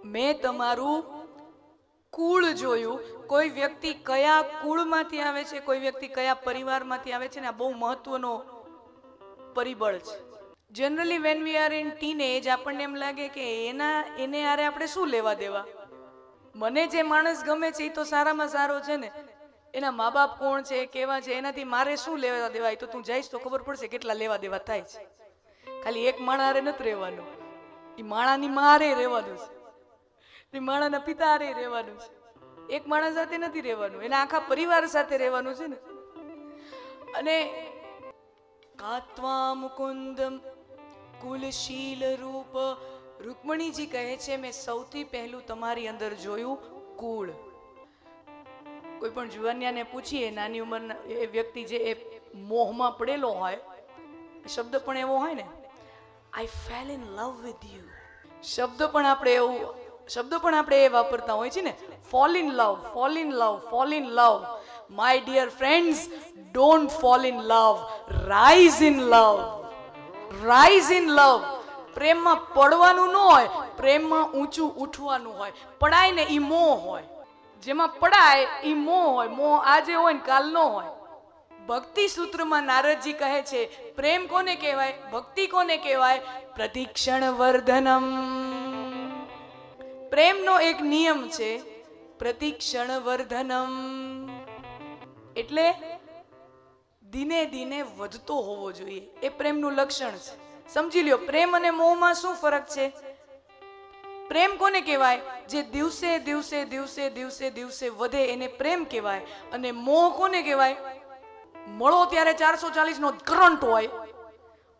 મેં તમારું કુળ જોયું. કોઈ વ્યક્તિ કયા કુળમાંથી આવે છે, કોઈ વ્યક્તિ કયા પરિવારમાંથી આવે છે ને, આ બહુ મહત્વનો પરિબળ છે. Generally when we are in teenage આપણને એમ લાગે કે એને આરે આપણે શું લેવા દેવા. મને જે માણસ ગમે છે એ તો સારામાં સારો છે ને, એના મા બાપ કોણ છે, કેવા છે, એનાથી મારે શું લેવા દેવાય. તો તું જઈશ તો ખબર પડશે કેટલા લેવા દેવા થાય છે. ખાલી એક માણા હારે નથી રહેવાનું, એ માણાની માં હારે રહેવાનું છે, એ માણાના પિતા હારે રહેવાનું છે. એક માણસ સાથે નથી રહેવાનું, એના આખા પરિવાર સાથે રહેવાનું છે ને. અને કાત્વા મુકુંદમ કુલશીલ રૂપ, રૂકમણીજી કહે છે મેં સૌથી પહેલું તમારી અંદર જોયું કુળ. કોઈ પણ જુવાનિયાને પૂછીએ, નાની ઉંમરના એ વ્યક્તિ જે એ મોહમાં પડેલો હોય, શબ્દ પણ એવો હોય ને, I fell in love with you. શબ્દ પણ આપણે એ વાપરતા હોય છે ને, fall in love, fall in love, fall in love. My dear friends, don't fall in love, rise in love, rise in love. પ્રેમમાં પડવાનું ન હોય, પ્રેમમાં ઊંચું ઉઠવાનું હોય. પડાય ને ઈ મોહ હોય, જેમાં પડાય ઈ મોહ હોય. મોહ આજે હોય ને કાલ નો હોય. ભક્તિ સૂત્રમાં નારદજી કહે છે પ્રેમ કોને કહેવાય, ભક્તિ કોને કહેવાય? પ્રતિક્ષણ વર્ધનમ. પ્રેમનો એક નિયમ છે પ્રતિક્ષણ વર્ધનમ, એટલે દિને દિને વધતો હોવો જોઈએ. એ પ્રેમનું લક્ષણ છે. સમજી લ્યો, પ્રેમ અને મોહમાં શું ફરક છે? પ્રેમ કોને કહેવાય? જે દિવસે દિવસે દિવસે દિવસે દિવસે વધે એને પ્રેમ કહેવાય. અને મોહ કોને કહેવાય? મળો ત્યારે 440 નો કરંટ હોય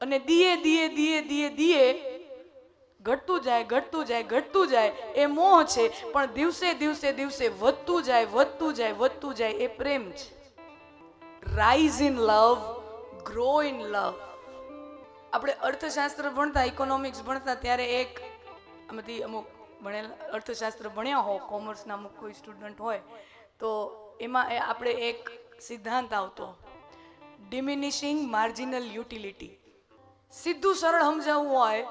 અને દિયે દિયે દિયે દિયે દિયે ઘટતું જાય, ઘટતું જાય, ઘટતું જાય, એ મોહ છે. પણ દિવસે દિવસે દિવસે વધતું જાય, વધતું જાય, વધતું જાય, એ પ્રેમ છે. Rise in love, grow in love. આપણે અર્થશાસ્ત્ર ભણતા, ઇકોનોમિક્સ ભણતા ત્યારે એક આમાંથી અમુક ભણેલા અર્થશાસ્ત્ર ભણ્યા હો, કોમર્સના અમુક કોઈ સ્ટુડન્ટ હોય તો એમાં આપણે એક સિદ્ધાંત આવતો, ડિમિનિશિંગ માર્જિનલ યુટિલિટી. સીધું સરળ સમજાવવું હોય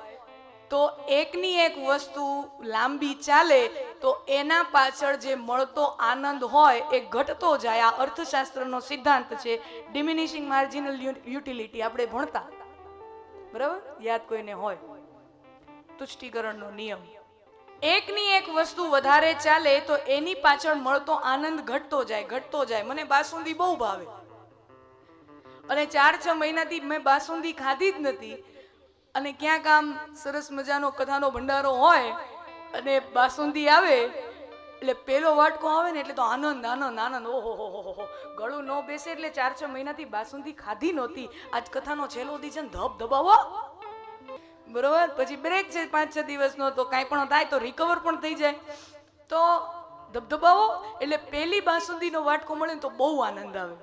તો એકની એક વસ્તુ લાંબી ચાલે તો એના પાછળ જે મળતો આનંદ હોય એ ઘટતો જાય. આ અર્થશાસ્ત્રનો સિદ્ધાંત છે, ડિમિનિશિંગ માર્જિનલ યુટિલિટી. આપણે ભણતા, બરાબર? યાદ કોઈને હોય, તુષ્ટિકરણનો નિયમ. એકની એક વસ્તુ વધારે ચાલે તો એની પાછળ મળતો આનંદ ઘટતો જાય, ઘટતો જાય. મને બાસુંદી બહુ ભાવે અને 4-6 મહિનાથી મેં બાસુંદી ખાધી જ નથી. અને ક્યાંક આમ સરસ મજાનો કથાનો ભંડારો હોય અને બાસુંદી આવે એટલે પેલો વાટકો આવે ને એટલે તો આનંદ આનંદ આનંદ. ઓહો, ગળું ન બેસે એટલે 4-6 મહિનાથી બાસુંદી ખાધી નહોતી. આજ કથાનો છેલ્લો દી છે ને, ધબ ધબાવો, બરોબર? પછી બ્રેક છે 5-6 દિવસનો, તો કાંઈ પણ થાય તો રિકવર પણ થઈ જાય. તો ધબધબાવો એટલે પેલી બાસુંદીનો વાટકો મળે ને તો બહુ આનંદ આવે.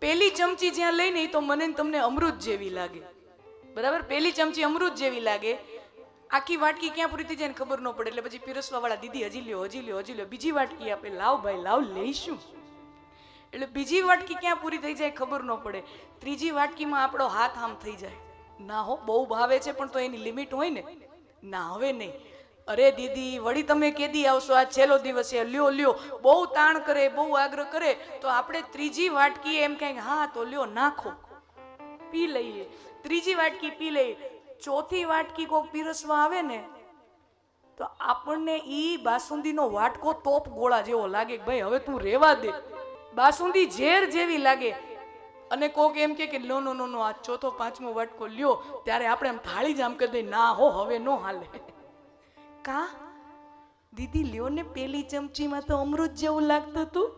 પેલી ચમચી જ્યાં લઈને તો મને તમને અમૃત જેવી લાગે, બરાબર? પેલી ચમચી અમૃત જેવી લાગે. આખી વાટકી ક્યાં પૂરી થઈ જાય ને ખબર ન પડે. એટલે પછી પીરસવા વાળા દીદી હજી લ્યો, હજી લ્યો, હજી લ્યો. બીજી વાટકી આપે, લાવ ભાઈ લાવ, લઈશું. એટલે બીજી વાટકી ક્યાં પૂરી થઈ જાય ખબર ન પડે. ત્રીજી વાટકીમાં આપણો હાથ આમ થઈ જાય. ના હો, બહુ ભાવે છે પણ તો એની લિમિટ હોય ને. ના, હવે નહીં. અરે દીદી, વળી તમે કેદી આવશો? આ છેલ્લો દિવસ છે, લ્યો લ્યો. બહુ તાણ કરે, બહુ આગ્રહ કરે તો આપણે ત્રીજી વાટકી એમ કહીએ હા તો લ્યો, નાખો, પી લઈએ. ત્રીજી વાટકી પી લઈએ. ચોથી વાટકી કોક પીરસવા આવે ને તો આપણને ઈ બાસુંદીનો વાટકો તોપ ગોળા જેવો લાગે કે ભાઈ હવે તું રેવા દે. બાસુંદી ઝેર જેવી લાગે. અને કોક એમ કે નો નો નો નો, આ ચોથો 5મો વાટકો લ્યો, ત્યારે આપણે આમ થાળી જ આમ કરી દઈએ, ના હો હવે નો હાલે. કા દીદી લ્યો ને, પેલી ચમચીમાં તો અમૃત જેવું લાગતું હતું.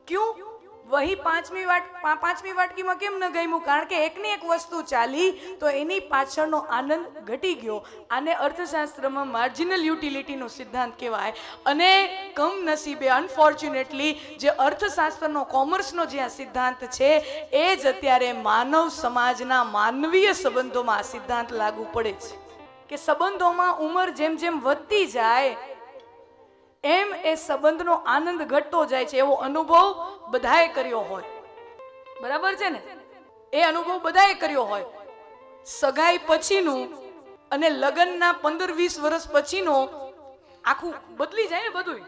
ક્યું? વહી પાંચમી વાટકીમાં કેમ ન ગયું? કારણ કે એકની એક વસ્તુ ચાલી તો એની પાછળનો આનંદ ઘટી ગયો. આને અર્થશાસ્ત્રમાં માર્જિનલ યુટિલિટીનો સિદ્ધાંત કહેવાય. અને કમનસીબે, અનફોર્ચ્યુનેટલી, જે અર્થશાસ્ત્રનો, કોમર્સનો જે આ સિદ્ધાંત છે એ જ અત્યારે માનવ સમાજના માનવીય સંબંધોમાં આ સિદ્ધાંત લાગુ પડે છે કે સંબંધોમાં ઉંમર જેમ જેમ વધતી જાય એમ એ સંબંધનો આનંદ ઘટતો જાય છે. એવો અનુભવ બધાએ કર્યો હોય, બરાબર છે ને? એ અનુભવ બધાએ કર્યો હોય. સગાઈ પછીનું અને લગ્નના 15-20 વર્ષ પછીનો આખું બદલી જાય ને બધું.